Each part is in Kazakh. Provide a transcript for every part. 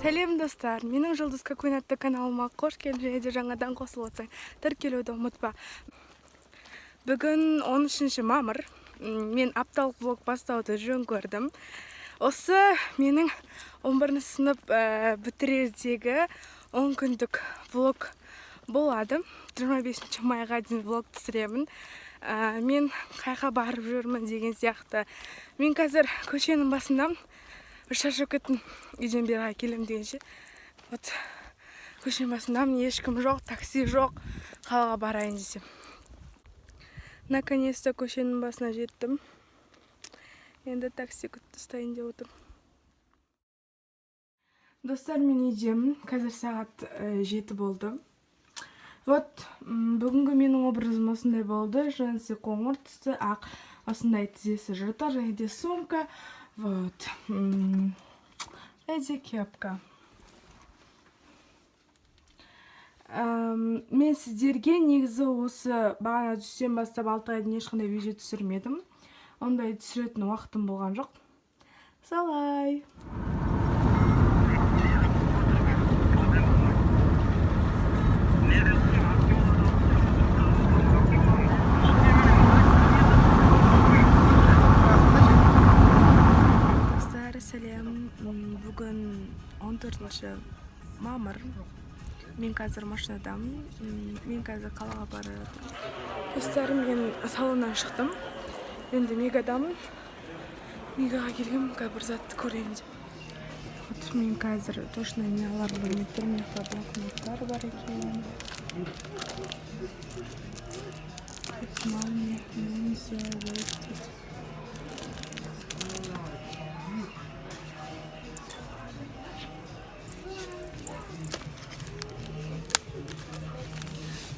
Сәлем достар, менің Жұлдыз Какойн атты каналыма қош келдің, және де жаңадан қосылып отырсаң, тіркелуді ұмытпа. Бүгін 13 мамыр, мен апталық влог бастауды жөн көрдім. Осы менің 11 сынып бітірердегі 10 күндік влог болады. 25 майға дейін влог түсіремін. Мен қайға барып жүрмін деген сияқты. Мен қазір көшенің басындамын. Шаршап кеттім, үйден бері келем дегенше. Вот көшенің басындамын, ешкім жоқ, такси жоқ, қалаға барайын десем. Наконец-то көшенің басына жеттім. Енді такси күтіп ұстайын деп отырмын. Достар, мен үйдемін. Қазір сағат 7 болды. Вот, бүгінгі менің образым осындай болды. Женси қоңыр түсті, ақ осындай тізесі жыртық, және де сумка. Вот. Эти кепка. Мен сіздерге негізі осы бағана түстен бастап 6 айдың ешқандай видео түсірмедім. Ондай түсіретін уақытым болған жоқ. Солай. Бүгін 14 мамыр. Мен қазір машинадамын. Мен қазір қалаға бара жатырмын. Достарым, мен салоннан шықтым. Енді Мегадамын. Мегаға келгем, бір затты көрейін деп. Мен қазір точно не аларым білмей тұрмын. Блокноттар бар екен.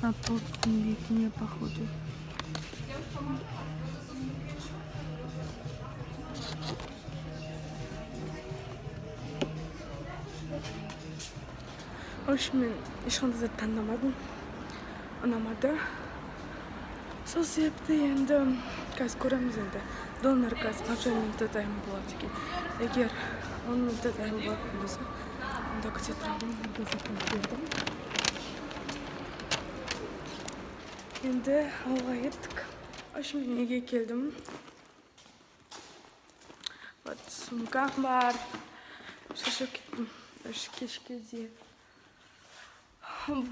На толстом бетине походу. В общем, мен ешқандай зат таңдамадым. Ұнамады. Сол себепті енді қазір көреміз енді. Донор қазір қанша минутта дайын болады екен. Егер 10 минутта дайын болатын болса, онда күте тұрамын. Енді ауылға кеттік. В общем, мен үйге келдім. Вот, сумкам бар. Шаршап кеттім. Кешке дейін.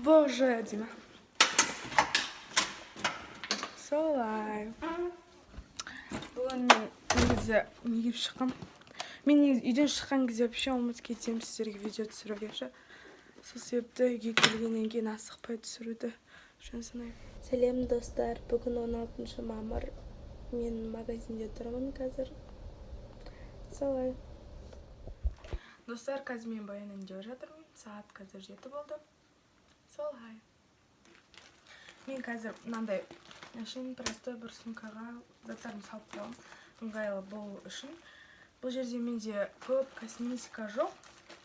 Боже, Дима. Солай. Бүгін мен негізі неге шыққам. Мен негізі үйден шыққан кезде вообще ұмытып кетемін сіздерге видео түсіруге. Сол себепті үйге келгеннен кейін асықпай түсіруді жөн санаймын. Сәлем достар, бүгін 16 мамыр. Мен магазинде тұрмын қазір. Солай. Достар, қазір мен баян өңдеп жатырмын. Сағат қазір 7 болды. Солай. Мен қазір мынандай простой бір сумкаға заттарымды салып қоямын. Ыңғайлы болу үшін. Бұл жерде менде көп косметика жоқ.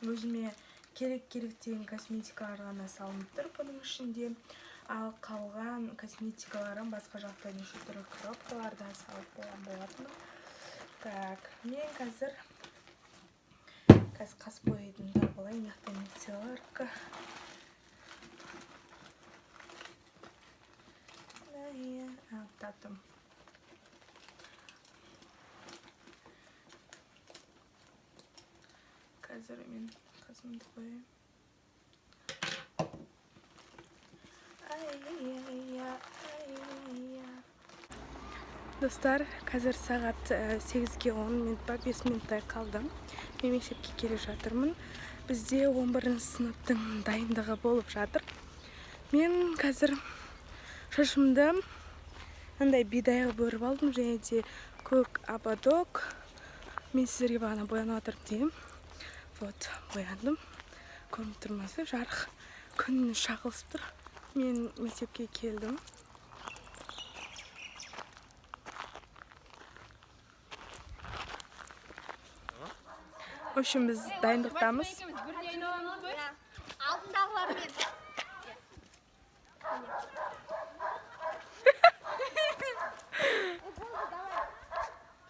Өзіме керек деген косметикалар ғана салынып тұр бұның ішінде. Ал қалған косметикаларым басқа жақта неше түрлі коробкаларда салып қойған болатын. Так, мен қазір қас бойдың да болайын, мицелларка. Таптым. Қазір мен қасымды қойайын. Достар, қазір сағат 8-ге 10 минут па 5 минуттай қалды. Мен мектепке келе жатырмын. Бізде 11 сыныптың дайындығы болып жатыр. Мен қазір шашымды андай бидайға бөріп алдым, және де көк ободок. Мен сіздерге бағана боянып отырып деймін. Вот, бояндым. Көрініп тұрмасы, жарық күн шағылысып тұр. Мен мектепке келдім. общем біз дайындықтамыз. Алдындағылар мен.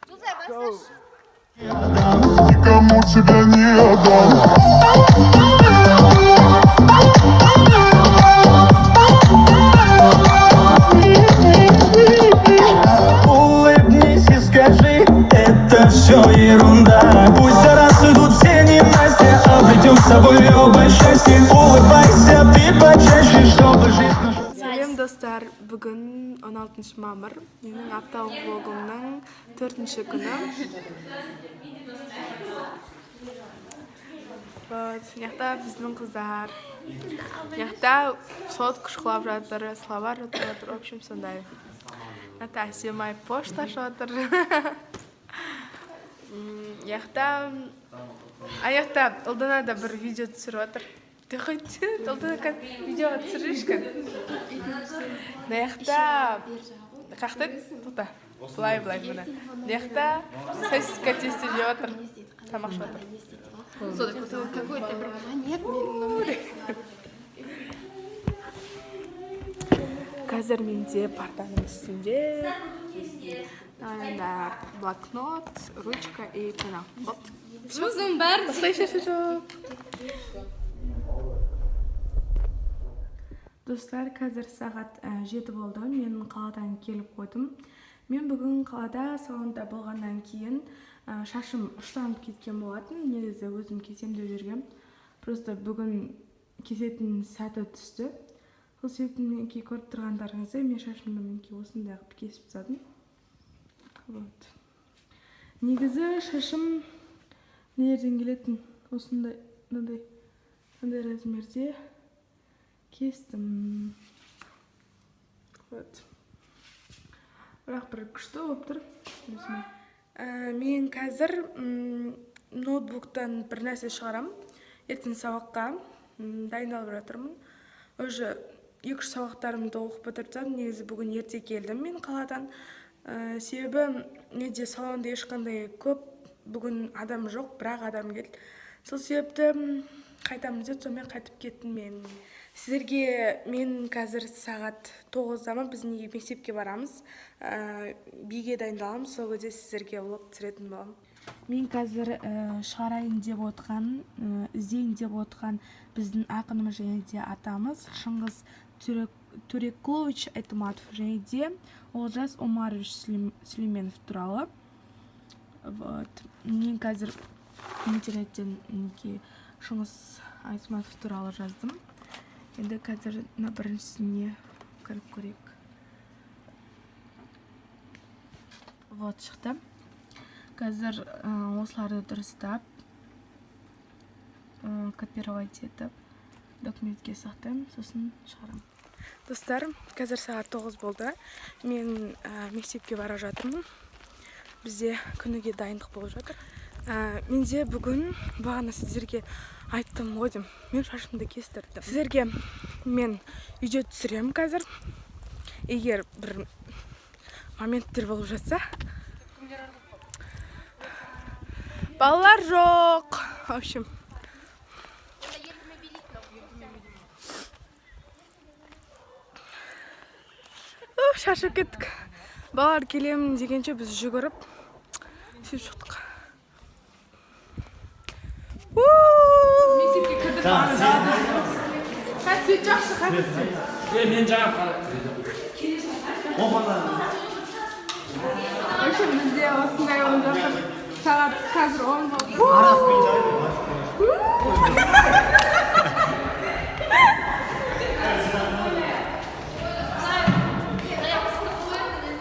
Жузай, басташы. Никому тебя не отдам. Улыбнись и скажи, это все ерунда. Пусть за раз идут все ненастья, обретем с собой оба счастье. Улыбайся ты почаще, чтобы жизнь наша... Сәлем достар, бүгін 16 мамыр, менің апталық влогымның 4-ші күні. Вот, яқта біздің қыздар. Яқта сот күшқылап жатыр, слова жатыр, в общем, сондай. Яқта әсемай пошта жатыр. Яқта Ұлдана да бір видео түсіріп жатыр. Ты хоть Ұлдана видео түсірішкі. Яқта қақты? Тоқта. Былай мұны. Яқта сосиска тесте жеп жатыр. Тамақ жеп жатыр. Какой-то монет. Қазір менде партаның үстінде блокнот, ручка и пена. Вот. Жузым бар. Достар, қазір сағат 7 болды. Мен қаладан келіп қойдым. Мен бүгін қалада салонда болғаннан кейін шашым ұштанып кеткен болатын. Негізі өзім кесем деп жүргем. Просто бүгін кесетін сәті түсті. Сол себептен менке көріп тұрғандарыңызды, мен шашымды менке осындай қып кесіп тастадым. Вот. Негізі шашым нелерден келетін осындай размерде кестім. Вот. Бірақ бір күшті болып тұр. Мен қазір ноутбуктан бір нәрсе шығарам. Ертең сабаққа дайындалып жатырмын. Уже 2-3 сабақтарымды оқып бітірдім. Негізі бүгін ерте келдім мен қаладан. Себебі менде салонда ешқандай көп бүгін адам жоқ, бірақ адам келді. Сол себепті қайтамыз деп, сонымен қайтып кеттім мен. Сіздерге мен қазір сағат 9-дамын, біз неге мектепке барамыз. Биге дайындаламыз, сол кезде сіздерге влог түсіретін боламын. Мен қазір шығарайын деп отқан, іздейін деп отқан біздің ақынымыз және де атамыз Шыңғыс Төреқұлович Айтматов және де Олжас Омарович Сүлейменов туралы. Вот. Мен қазір интернеттен Шыңғыс Айтматов туралы жаздым. Енді қазір біріншісіне кіріп көрейік. Вот шықты. Қазір осыларды дұрыстап, копировать етіп, документке сақтаймын, сосын шығарам. Достар, қазір сағат 9 болды. Мен мектепке бара жатырмын. Бізде күніге дайындық болып жатыр. Менде бүгін бағана сіздерге айттым ғой деймін. Мен шашымды кестірдім. Сіздерге мен видео түсірем қазір. Егер бір моменттер болып жатса. Балалар жоқ. В общем. Шашып кеттік. Балалар келемін дегенше біз жүгіріп сөйтіп шықтық. Мен жаңа қарап. Бізде осындай болып жатыр. Сағат қазір 10 болды.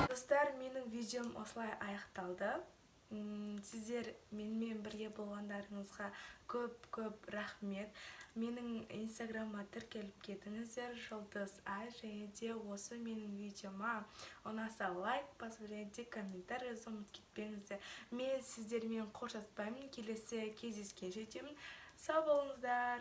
Достар, менің видеом осылай аяқталды. Сіздер менімен бірге болғандарыңызға көп рахмет. Менің инстаграмға тіркеліп кетіңіздер, жұлдыз ай, және де осы менің видеома ұнаса лайк басып, және де комментарий жазуды ұмытып кетпеңіздер. Мен сіздермен қоштаспаймын, келесі кездескенше деймін. Сау болыңыздар.